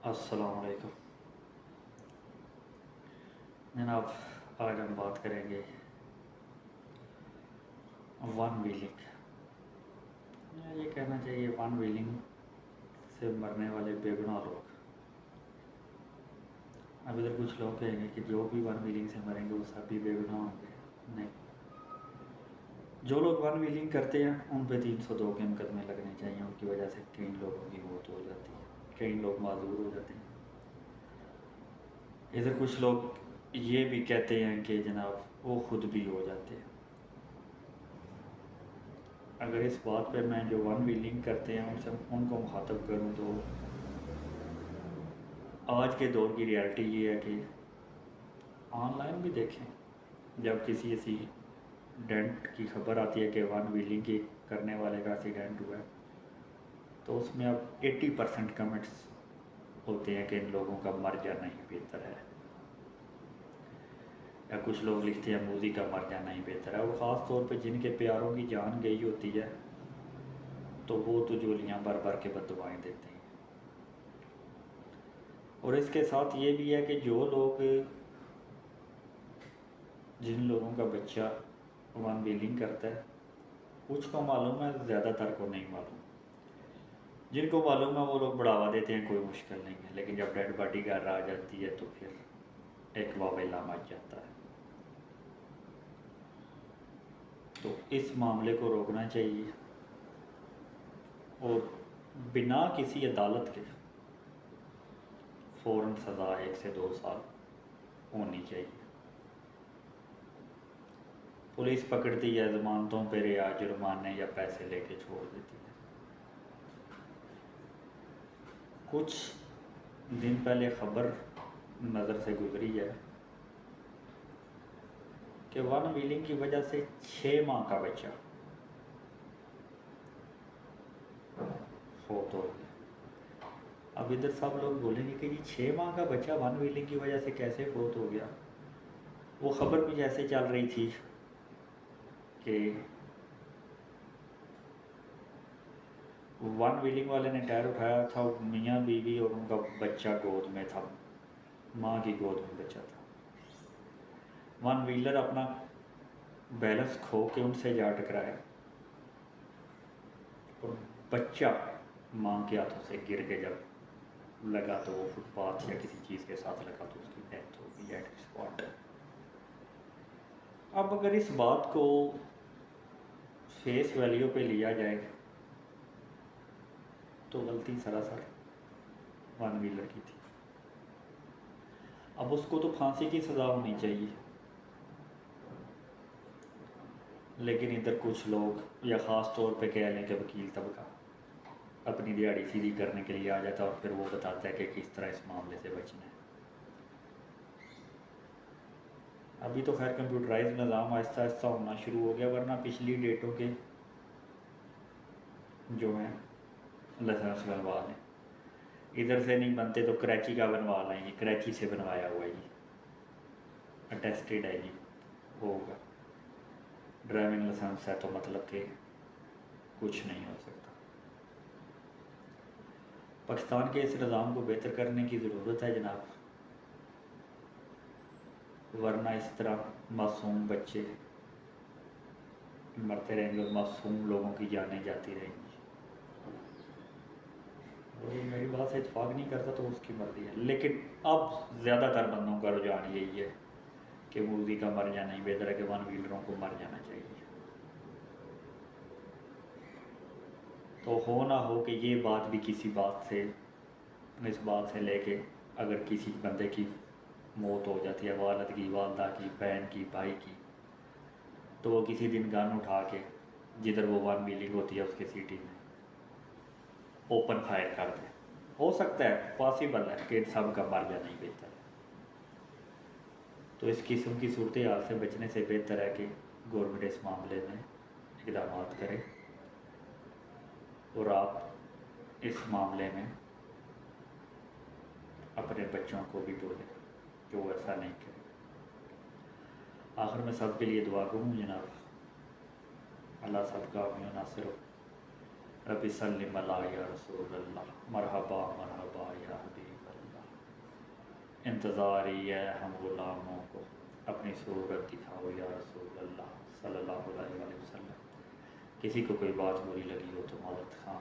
السلام علیکم جناب، آج ہم بات کریں گے ون ویلنگ. یہ کہنا چاہیے ون ویلنگ سے مرنے والے بے گناہ لوگ. اب ادھر کچھ لوگ کہیں گے کہ جو بھی ون ویلنگ سے مریں گے وہ سب بھی بے گناہ ہوں گے. نہیں، جو لوگ ون ویلنگ کرتے ہیں ان پہ 302 کے مقدمے لگنے چاہیے. ان کی وجہ سے کئی لوگوں کی موت ہو جاتی ہے، کئی لوگ معذور ہو جاتے ہیں. ادھر کچھ لوگ یہ بھی کہتے ہیں کہ جناب وہ خود بھی ہو جاتے ہیں. اگر اس بات پہ میں جو ون ویلنگ کرتے ہیں ان کو مخاطب کروں تو آج کے دور کی ریالٹی یہ ہے کہ آن لائن بھی دیکھیں، جب کسی ایکسیڈنٹ کی خبر آتی ہے کہ ون ویلنگ کی کرنے والے کا ایکسیڈنٹ ہوا ہے تو اس میں اب 80% کمنٹس ہوتے ہیں کہ ان لوگوں کا مر جانا ہی بہتر ہے، یا کچھ لوگ لکھتے ہیں موذی کا مر جانا ہی بہتر ہے. اور خاص طور پہ جن کے پیاروں کی جان گئی ہوتی ہے تو وہ تو جولیاں بھر بھر کے بددعائیں دیتے ہیں. اور اس کے ساتھ یہ بھی ہے کہ جن لوگوں کا بچہ ون ویلنگ کرتا ہے کچھ کو معلوم ہے، زیادہ تر کو نہیں معلوم. جن کو معلوم ہے وہ لوگ بڑھاوا دیتے ہیں، کوئی مشکل نہیں ہے، لیکن جب ڈیڈ باڈی گھر آ جاتی ہے تو پھر ایک واویلا مچ جاتا ہے. تو اس معاملے کو روکنا چاہیے اور بنا کسی عدالت کے فوراً سزا 1 سے 2 سال ہونی چاہیے. پولیس پکڑتی ہے، ضمانتوں پہ رعا، جرمانے یا پیسے لے کے چھوڑ دیتی ہے. کچھ دن پہلے خبر نظر سے گزری ہے کہ ون ویلنگ کی وجہ سے 6 ماہ کا بچہ فوت ہو گیا. اب ادھر سب لوگ بولیں گے کہ یہ 6 ماہ کا بچہ ون ویلنگ کی وجہ سے کیسے فوت ہو گیا. وہ خبر کچھ ایسے چل رہی تھی کہ ون ویلنگ والے نے ٹائر اٹھایا تھا، میاں بیوی اور ان کا بچہ گود میں تھا، ماں کی گود میں بچہ تھا. ون ویلر اپنا بیلنس کھو کے ان سے جا ٹکرایا اور بچہ ماں کے ہاتھوں سے گر کے جب لگا تو وہ فٹ پاتھ یا کسی چیز کے ساتھ لگا تو اس کی ڈیتھ ہو گئی ایٹ اسپاٹ. اب اگر اس بات کو فیس ویلیو پہ لیا جائے تو غلطی سراسر ون ویلر کی تھی. اب اس کو تو پھانسی کی سزا ہونی چاہیے، لیکن ادھر کچھ لوگ یا خاص طور پہ کہہ لیں کہ وکیل طبقہ اپنی دیہڑی سیدھی کرنے کے لیے آ جاتا ہے اور پھر وہ بتاتا ہے کہ کس طرح اس معاملے سے بچنا ہے. ابھی تو خیر کمپیوٹرائز نظام آہستہ آہستہ ہونا شروع ہو گیا، ورنہ پچھلی ڈیٹوں کے جو ہیں لائسنس بنوا لیں، ادھر سے نہیں بنتے تو کراچی کا بنوا لیں گے، کراچی سے بنوایا ہوا ہے جی، اٹیسٹیڈ ہے جی، ہوگا. ڈرائیونگ لائسنس ہے تو مطلب کہ کچھ نہیں ہو سکتا. پاکستان کے اس نظام کو بہتر کرنے کی ضرورت ہے جناب، ورنہ اس طرح معصوم بچے مرتے رہیں گے اور معصوم لوگوں کی جانیں جاتی رہیں گی. اور وہ میری بات سے اتفاق نہیں کرتا تو اس کی مرضی ہے، لیکن اب زیادہ تر بندوں کا رجحان یہی ہے کہ موذی کا مر جانا ہی بہتر ہے، کہ ون ویلروں کو مر جانا چاہیے. تو ہو نہ ہو کہ یہ بات بھی کسی بات سے، اس بات سے لے کے اگر کسی بندے کی موت ہو جاتی ہے، والد کی، والدہ کی، بہن کی، بھائی کی، تو وہ کسی دن گن اٹھا کے جدھر وہ ون ویلنگ ہوتی ہے اس کے سٹی میں اوپن فائر کر دیں. ہو سکتا ہے، پاسبل ہے کہ سب کا مر جانا ہی بہتر ہے. تو اس قسم کی صورتحال سے بچنے سے بہتر ہے کہ گورنمنٹ اس معاملے میں اقدامات کرے اور آپ اس معاملے میں اپنے بچوں کو بھی بولیں جو ایسا نہیں کرے. آخر میں سب کے لیے دعا کروں جناب، اللہ سب کا حامی و ناصر ہو. رب سلم علی یا رسول اللہ، مرحبا مرحبا یا حبیب اللہ. انتظار ہی ہے ہم غلاموں کو، اپنی صورت دکھاؤ یا رسول اللہ صلی اللہ علیہ وسلم۔ کسی کو کوئی بات بری لگی ہو تو مدد خواہ